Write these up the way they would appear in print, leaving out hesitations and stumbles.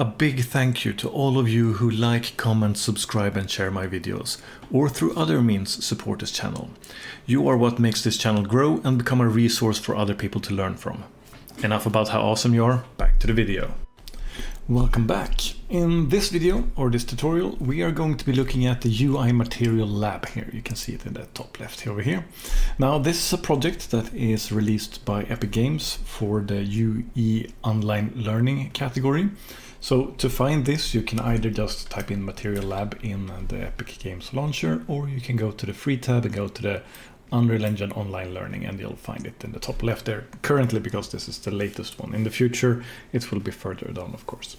A big thank you to all of you who like, comment, subscribe and share my videos, or through other means support this channel. You are what makes this channel grow and become a resource for other people to learn from. Enough about how awesome you are, back to the video. Welcome back. In this video, or this tutorial, we are going to be looking at the UI Material Lab here. You can see it in the top left over here. Now, this is a project that is released by Epic Games for the UE Online Learning category. So to find this, you can either just type in Material Lab in the Epic Games launcher, or you can go to the free tab and go to the Unreal Engine Online Learning, and you'll find it in the top left there currently, because this is the latest one. In the future, it will be further down, of course.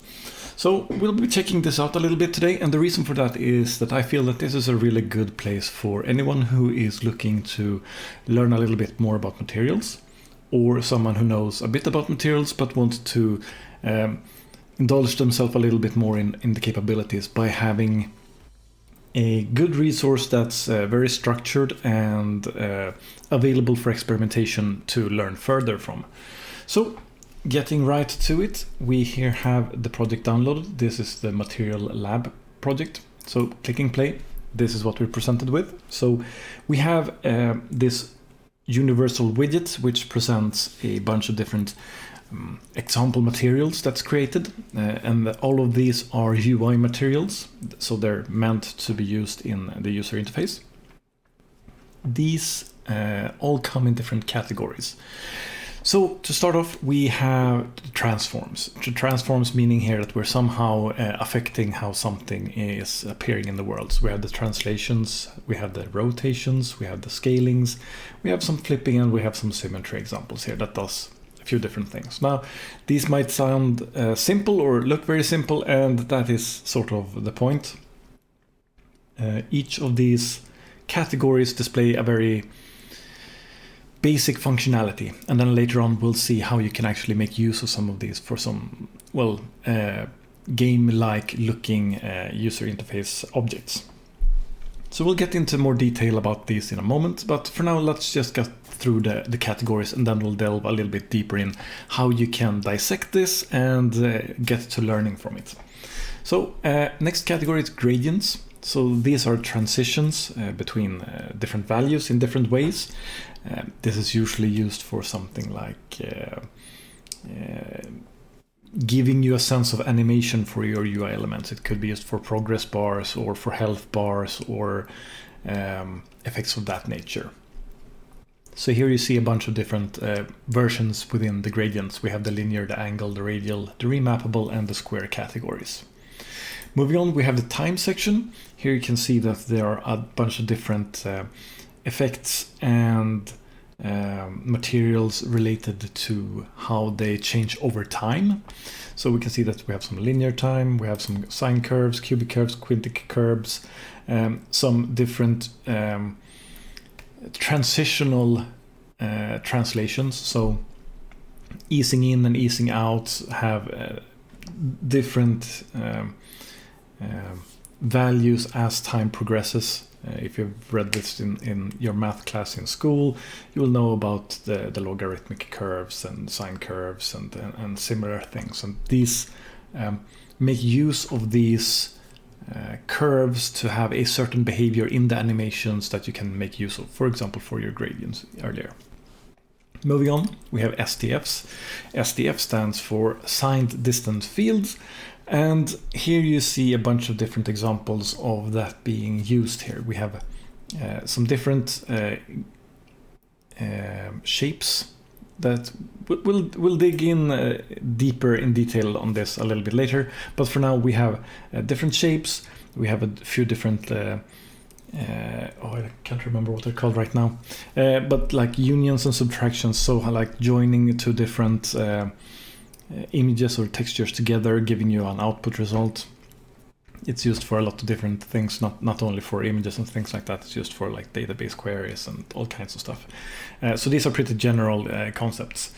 So we'll be checking this out a little bit today, and the reason for that is that I feel that this is a really good place for anyone who is looking to learn a little bit more about materials, or someone who knows a bit about materials but wants to indulge themselves a little bit more in the capabilities by having a good resource that's very structured and available for experimentation to learn further from. So, getting right to it, we here have the project downloaded. This is the Material Lab project. So, clicking play, this is what we're presented with. So, we have this universal widget which presents a bunch of different example materials that's created, and all of these are UI materials, so they're meant to be used in the user interface. These all come in different categories. So to start off, we have transforms. Transforms meaning here that we're somehow affecting how something is appearing in the world. So we have the translations, we have the rotations, we have the scalings, we have some flipping, and we have some symmetry examples here that does few different things. Now, these might sound simple or look very simple, and that is sort of the point. Each of these categories display a very basic functionality, and then later on we'll see how you can actually make use of some of these for some, well, game-like looking user interface objects. So we'll get into more detail about these in a moment, but for now let's just get through the categories, and then we'll delve a little bit deeper in how you can dissect this and get to learning from it. So next category is gradients. So these are transitions between different values in different ways. This is usually used for something like giving you a sense of animation for your UI elements. It could be used for progress bars or for health bars or effects of that nature. So here you see a bunch of different versions within the gradients. We have the linear, the angle, the radial, the remappable, and the square categories. Moving on, we have the time section. Here you can see that there are a bunch of different effects and materials related to how they change over time. So we can see that we have some linear time, we have some sine curves, cubic curves, quintic curves, some different transitional translations. So easing in and easing out have different values as time progresses. If you've read this in your math class in school, you will know about the logarithmic curves and sine curves and similar things. And these make use of these curves to have a certain behavior in the animations that you can make use of, for example, for your gradients earlier. Moving on, we have SDFs. SDF stands for Signed Distance Fields. And here you see a bunch of different examples of that being used here. We have some different shapes that we'll dig in deeper in detail on this a little bit later. But for now, we have different shapes. We have a few different, I can't remember what they're called right now, but like unions and subtractions. So like joining two different images or textures together, giving you an output result. It's used for a lot of different things, not only for images and things like that. It's used for like database queries and all kinds of stuff. So these are pretty general concepts.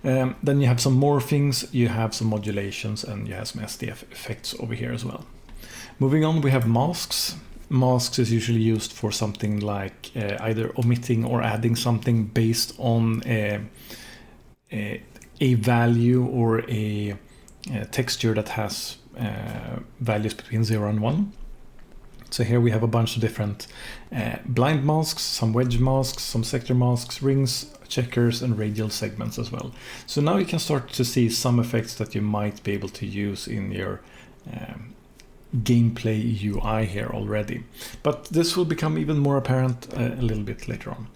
Then you have some morphings, you have some modulations, and you have some SDF effects over here as well. Moving on, we have masks. Masks is usually used for something like either omitting or adding something based on a value or a texture that has values between 0 and 1. So here we have a bunch of different blind masks, some wedge masks, some sector masks, rings, checkers, and radial segments as well. So now you can start to see some effects that you might be able to use in your gameplay UI here already. But this will become even more apparent a little bit later on.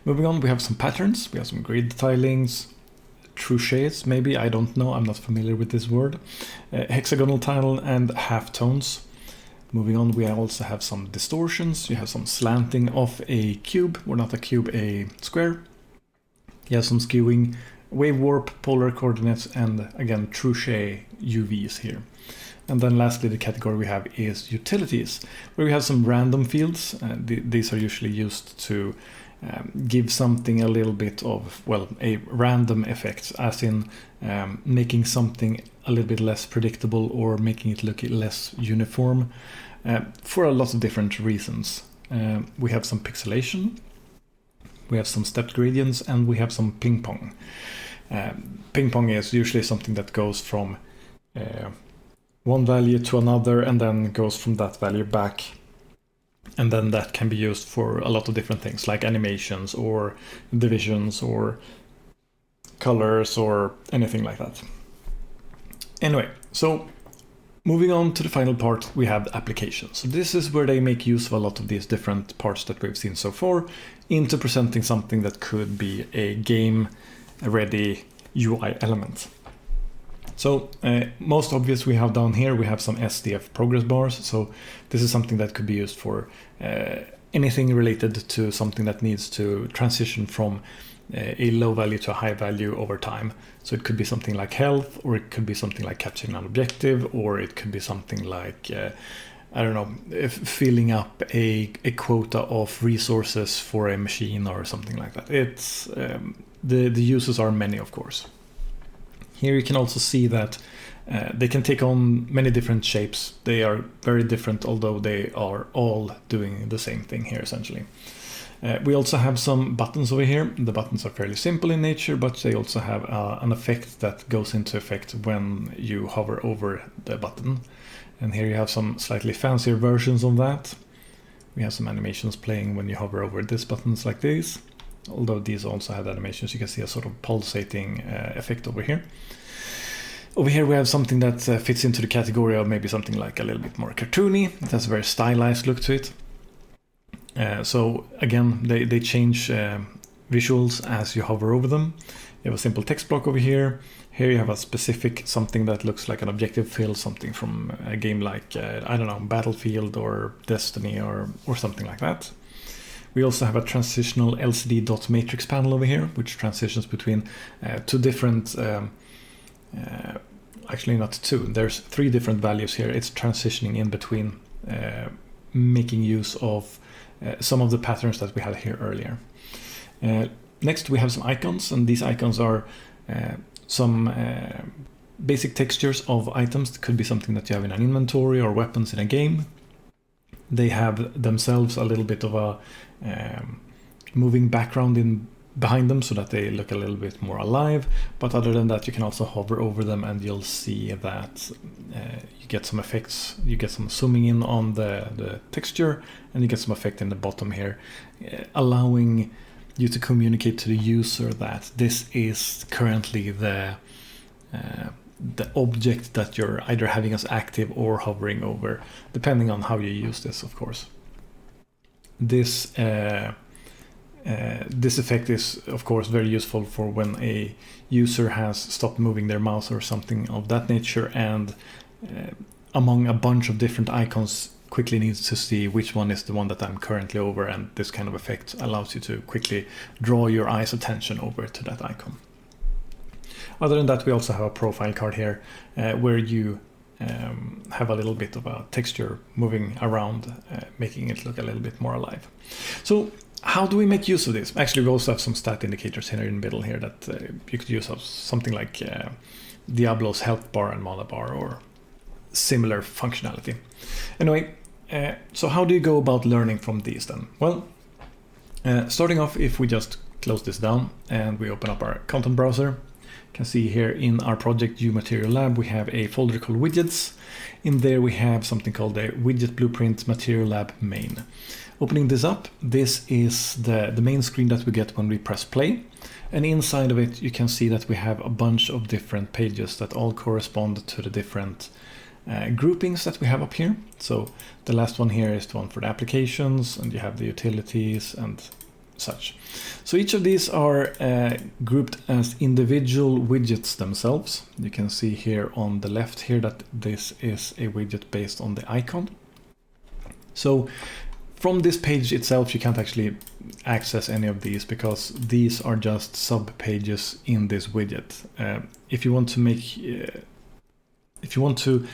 Moving on, we have some patterns, we have some grid tilings, truchets maybe, I don't know, I'm not familiar with this word, hexagonal tile and halftones. Moving on, we also have some distortions. You have some slanting of a cube, or not a cube, a square. You have some skewing, wave warp, polar coordinates, and again, truchet UVs here. And then lastly, the category we have is utilities, where we have some random fields. These are usually used to give something a little bit of, well, a random effect, as in making something a little bit less predictable or making it look less uniform for a lot of different reasons. We have some pixelation, we have some stepped gradients, and we have some ping pong. Ping pong is usually something that goes from one value to another and then goes from that value back. And then that can be used for a lot of different things, like animations or divisions or colors or anything like that. Anyway, so moving on to the final part, we have the applications. So this is where they make use of a lot of these different parts that we've seen so far into presenting something that could be a game-ready UI element. So most obvious we have down here, we have some SDF progress bars. So this is something that could be used for anything related to something that needs to transition from a low value to a high value over time. So it could be something like health, or it could be something like capturing an objective, or it could be something like, I don't know, filling up a quota of resources for a machine or something like that. It's the uses are many, of course. Here you can also see that they can take on many different shapes. They are very different, although they are all doing the same thing here essentially. We also have some buttons over here. The buttons are fairly simple in nature, but they also have an effect that goes into effect when you hover over the button. And here you have some slightly fancier versions of that. We have some animations playing when you hover over these buttons like this. Although these also have animations, you can see a sort of pulsating effect over here. Over here we have something that fits into the category of maybe something like a little bit more cartoony. It has a very stylized look to it. So again, they change visuals as you hover over them. You have a simple text block over here. Here you have a specific something that looks like an objective fill, something from a game like, I don't know, Battlefield or Destiny or something like that. We also have a transitional LCD dot matrix panel over here, which transitions between two different, actually not two, there's three different values here. It's transitioning in between, making use of some of the patterns that we had here earlier. Next we have some icons, and these icons are some basic textures of items. It could be something that you have in an inventory or weapons in a game. They have themselves a little bit of a moving background behind them so that they look a little bit more alive. But other than that, you can also hover over them and you'll see that you get some effects. You get some zooming in on the texture, and you get some effect in the bottom here, allowing you to communicate to the user that this is currently the object that you're either having as active or hovering over, depending on how you use this, of course. This effect is, of course, very useful for when a user has stopped moving their mouse or something of that nature, and among a bunch of different icons quickly needs to see which one is the one that I'm currently over, and this kind of effect allows you to quickly draw your eye's attention over to that icon. Other than that, we also have a profile card here where you have a little bit of a texture moving around, making it look a little bit more alive. So how do we make use of this? Actually, we also have some stat indicators here in the middle here that you could use of something like Diablo's health bar and mana bar or similar functionality. Anyway, so how do you go about learning from these then? Well, starting off, if we just close this down and we open up our content browser, You can see here in our project UMaterial Lab, we have a folder called widgets. In there we have something called the widget blueprint material lab main. Opening this up, this is the main screen that we get when we press play. And inside of it, you can see that we have a bunch of different pages that all correspond to the different groupings that we have up here. So the last one here is the one for the applications, and you have the utilities and such. So each of these are grouped as individual widgets themselves. You can see here on the left here that this is a widget based on the icon. So from this page itself, you can't actually access any of these because these are just sub pages in this widget. If you want to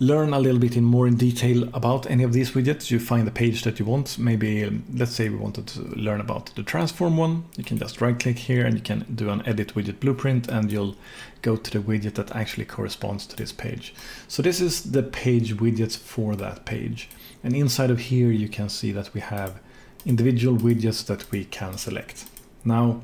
learn a little bit more in detail about any of these widgets, you find the page that you want. Maybe let's say we wanted to learn about the transform one. You can just right click here and you can do an edit widget blueprint, and you'll go to the widget that actually corresponds to this page. So this is the page widgets for that page. And inside of here, you can see that we have individual widgets that we can select. Now,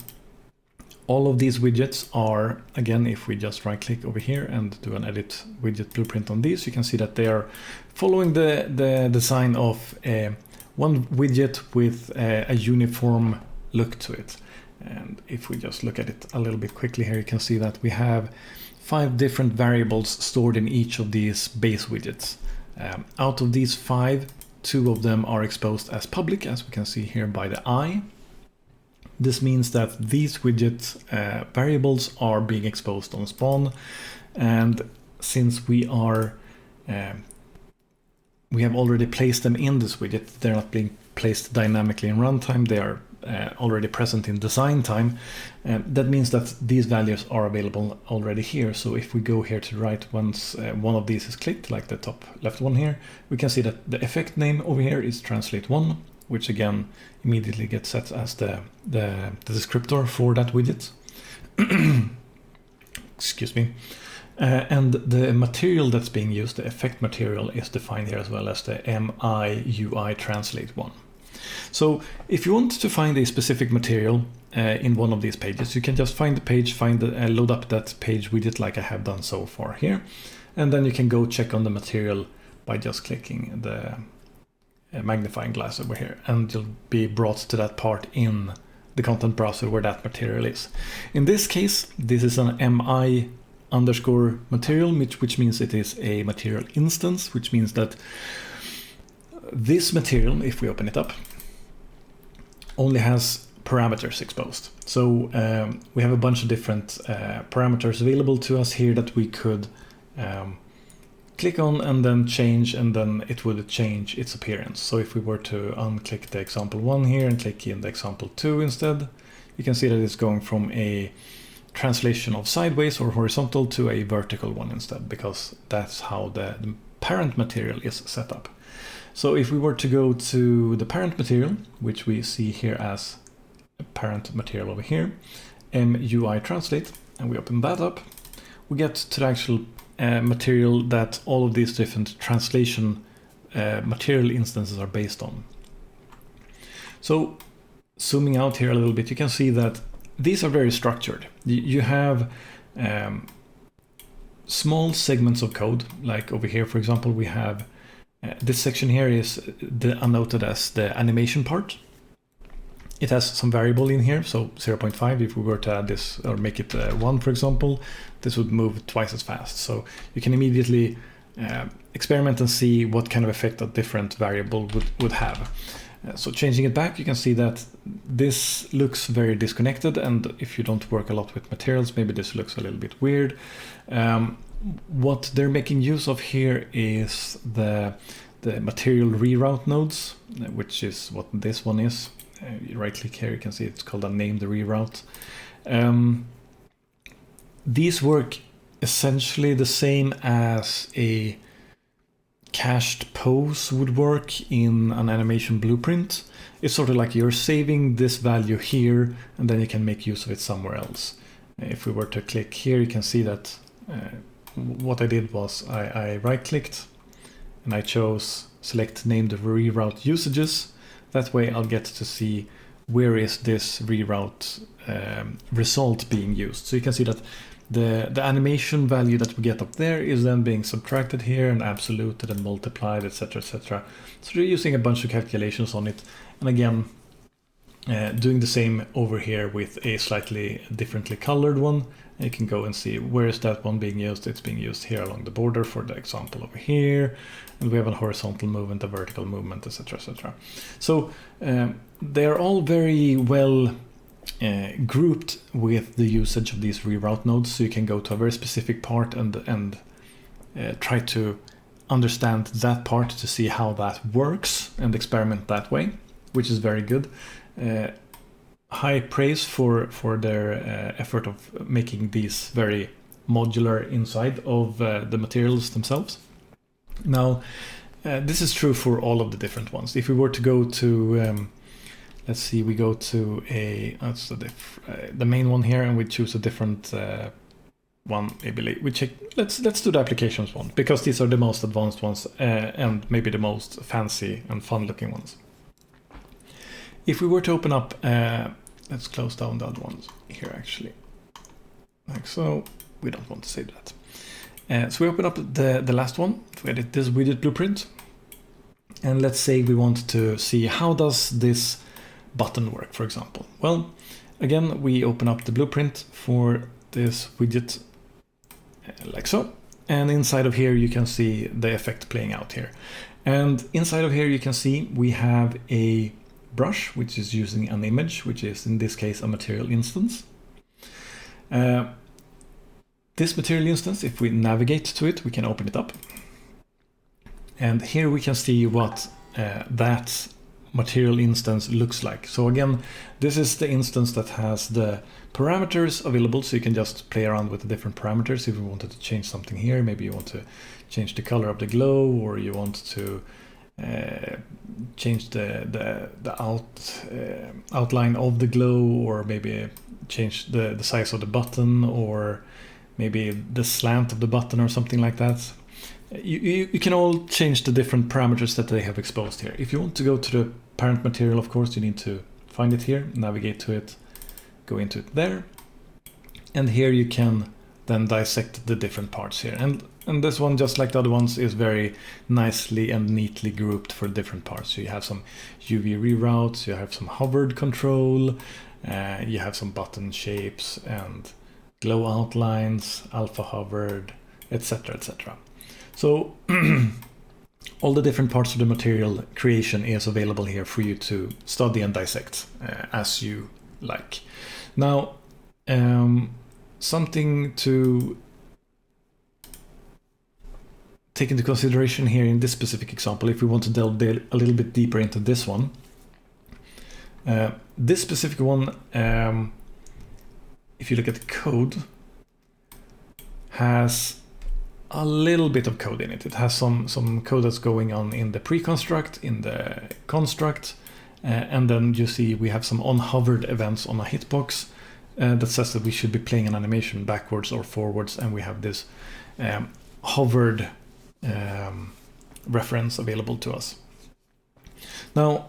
all of these widgets are, again, if we just right click over here and do an edit widget blueprint on these, you can see that they are following the design of one widget with a uniform look to it. And if we just look at it a little bit quickly here, you can see that we have 5 different variables stored in each of these base widgets. Out of these 5, 2 of them are exposed as public, as we can see here by the eye. This means that these widget variables are being exposed on spawn, and since we have already placed them in this widget, they're not being placed dynamically in runtime, they are already present in design time. That means that these values are available already here. So if we go here to the right, once one of these is clicked, like the top left one here, we can see that the effect name over here is translate1, which again immediately gets set as the descriptor for that widget. Excuse me. And the material that's being used, the effect material, is defined here as well as the MIUI translate1. So if you want to find a specific material in one of these pages, you can just find the page, load up that page widget like I have done so far here, and then you can go check on the material by just clicking the magnifying glass over here, and you'll be brought to that part in the content browser where that material is. In this case, this is an MI underscore material, which means it is a material instance, which means that this material, if we open it up, only has parameters exposed. So we have a bunch of different parameters available to us here that we could click on and then change, and then it would change its appearance. So if we were to unclick the example 1 here and click in the example 2 instead, you can see that it's going from a translation of sideways or horizontal to a vertical one instead, because that's how the parent material is set up. So if we were to go to the parent material, which we see here as a parent material over here, MUI translate, and we open that up, we get to the actual material that all of these different translation material instances are based on. So zooming out here a little bit, you can see that these are very structured. You have small segments of code, like over here, for example, we have this section here is annotated as the animation part. It has some variable in here, so 0.5. If we were to add this or make it 1, for example, this would move twice as fast. So you can immediately experiment and see what kind of effect a different variable would have. So changing it back, you can see that this looks very disconnected, and if you don't work a lot with materials, maybe this looks a little bit weird. What they're making use of here is the material reroute nodes, which is what this one is. You right click here, you can see it's called a named reroute. These work essentially the same as a cached pose would work in an animation blueprint. It's sort of like you're saving this value here, and then you can make use of it somewhere else. If we were to click here, you can see that what I did was I right-clicked and I chose select named reroute usages. That way I'll get to see where is this reroute result being used. So you can see that the animation value that we get up there is then being subtracted here and absoluted and multiplied, etc, etc. So they're using a bunch of calculations on it, and again doing the same over here with a slightly differently colored one. You can go and see where is that one being used. It's being used here along the border for the example over here, and we have a horizontal movement, a vertical movement, etc, etc. So they're all very well grouped with the usage of these reroute nodes, so you can go to a very specific part and try to understand that part to see how that works and experiment that way, which is very good. High praise for their effort of making these very modular inside of the materials themselves. Now, this is true for all of the different ones. If we were to go to let's see, we go to that's the main one here, and we choose a different one. Maybe we check. Let's do the applications one, because these are the most advanced ones and maybe the most fancy and fun-looking ones. If we were to open up, let's close down the other ones here actually, like so. We don't want to save that. So we open up the last one. We edit this widget blueprint, and let's say we want to see how does this button work, for example. Well, again, we open up the blueprint for this widget like so, and inside of here you can see the effect playing out here, and inside of here you can see we have a brush which is using an image, which is in this case a material instance. This material instance, if we navigate to it, we can open it up, and here we can see what that material instance looks like. So again, this is the instance that has the parameters available, so you can just play around with the different parameters. If you wanted to change something here, maybe you want to change the color of the glow, or you want to change the outline of the glow, or maybe change the size of the button, or maybe the slant of the button or something like that. You can all change the different parameters that they have exposed here. If you want to go to the parent material, of course, you need to find it here, navigate to it, go into it there, and here you can then dissect the different parts here. And this one, just like the other ones, is very nicely and neatly grouped for different parts. So you have some UV reroutes, you have some hovered control, you have some button shapes and glow outlines, alpha hovered, etc, etc. So all the different parts of the material creation is available here for you to study and dissect as you like. Now, something to take into consideration here in this specific example, if we want to delve a little bit deeper into this one. This specific one, if you look at the code, has a little bit of code in it. It has some code that's going on in the pre-construct, in the construct, and then you see we have some on-hovered events on a hitbox that says that we should be playing an animation backwards or forwards, and we have this hovered reference available to us. Now,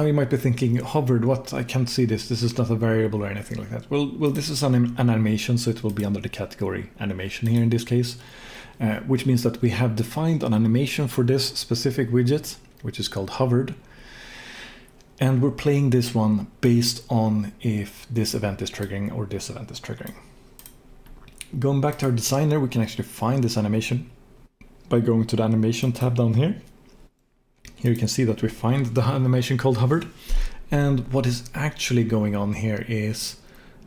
you might be thinking, hovered, what? I can't see this. This is not a variable or anything like that. Well, this is an animation, so it will be under the category animation here in this case, which means that we have defined an animation for this specific widget, which is called hovered, and we're playing this one based on if this event is triggering or this event is triggering. Going back to our designer, we can actually find this animation by going to the animation tab down here. Here you can see that we find the animation called hovered, and what is actually going on here is,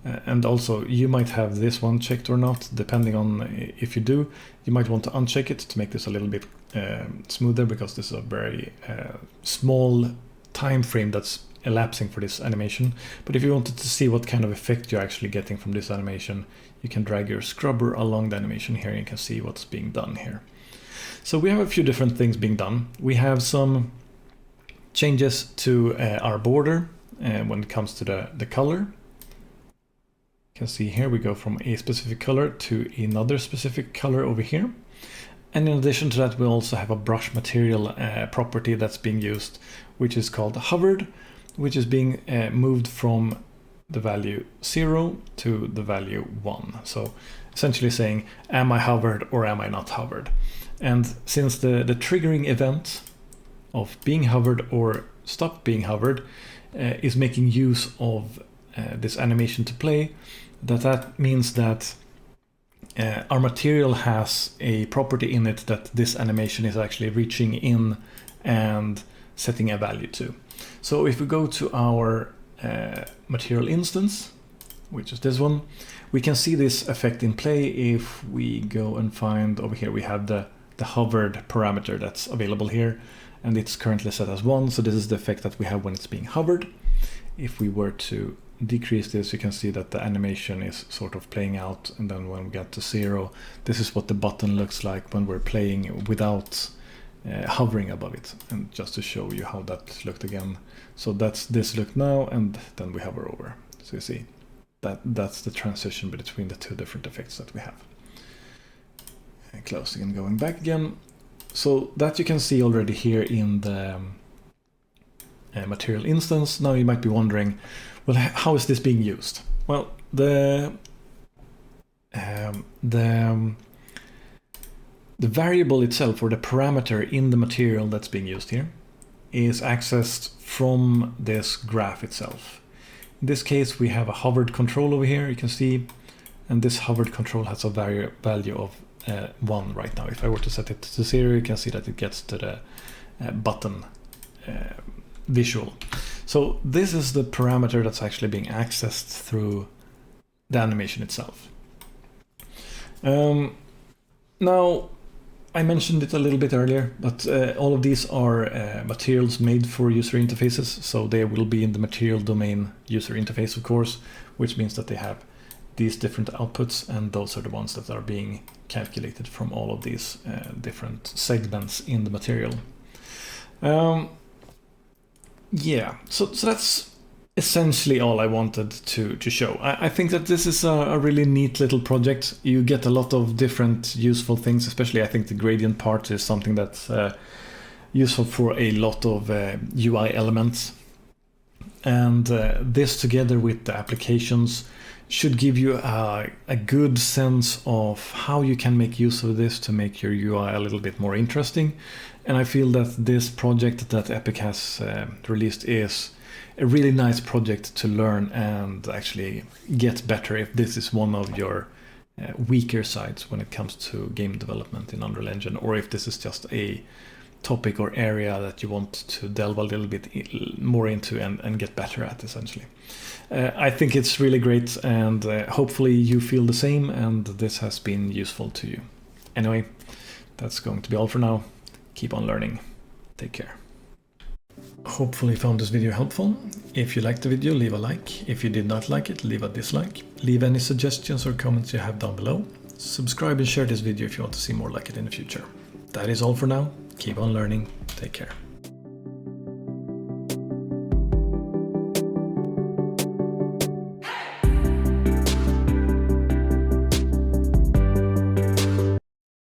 and also you might have this one checked or not, depending on if you do, you might want to uncheck it to make this a little bit smoother, because this is a very small time frame that's elapsing for this animation. But if you wanted to see what kind of effect you're actually getting from this animation, you can drag your scrubber along the animation here, and you can see what's being done here. So we have a few different things being done. We have some changes to our border when it comes to the color. You can see here we go from a specific color to another specific color over here. And in addition to that, we also have a brush material property that's being used, which is called hovered, which is being moved from the value 0 to the value 1. So essentially saying, am I hovered or am I not hovered? And since the triggering event of being hovered or stop being hovered is making use of this animation to play, that means that our material has a property in it that this animation is actually reaching in and setting a value to. So if we go to our material instance, which is this one, we can see this effect in play if we go and find over here. We have the hovered parameter that's available here, and it's currently set as 1. So this is the effect that we have when it's being hovered. If we were to decrease this, you can see that the animation is sort of playing out, and then when we get to 0, this is what the button looks like when we're playing without hovering above it. And just to show you how that looked again, so that's this look now, and then we hover over. So you see that's the transition between the two different effects that we have. And closing and going back again, so that you can see already here in the material instance. Now you might be wondering, well, how is this being used? Well, the variable itself, or the parameter in the material that's being used here, is accessed from this graph itself. In this case, we have a hovered control over here, you can see, and this hovered control has a value of 1 right now. If I were to set it to 0, you can see that it gets to the button visual. So this is the parameter that's actually being accessed through the animation itself. Now, I mentioned it a little bit earlier, but all of these are materials made for user interfaces, so they will be in the material domain user interface, of course, which means that they have these different outputs, and those are the ones that are being calculated from all of these different segments in the material. Yeah, so that's essentially all I wanted to show. I think that this is a really neat little project. You get a lot of different useful things, especially I think the gradient part is something that's useful for a lot of UI elements. And this together with the applications should give you a good sense of how you can make use of this to make your UI a little bit more interesting. And I feel that this project that Epic has released is a really nice project to learn and actually get better if this is one of your weaker sides when it comes to game development in Unreal Engine, or if this is just a topic or area that you want to delve a little bit more into and get better at, essentially. I think it's really great, and hopefully you feel the same and this has been useful to you. Anyway, that's going to be all for now. Keep on learning. Take care. Hopefully you found this video helpful. If you liked the video, leave a like. If you did not like it, leave a dislike. Leave any suggestions or comments you have down below. Subscribe and share this video if you want to see more like it in the future. That is all for now. Keep on learning. Take care.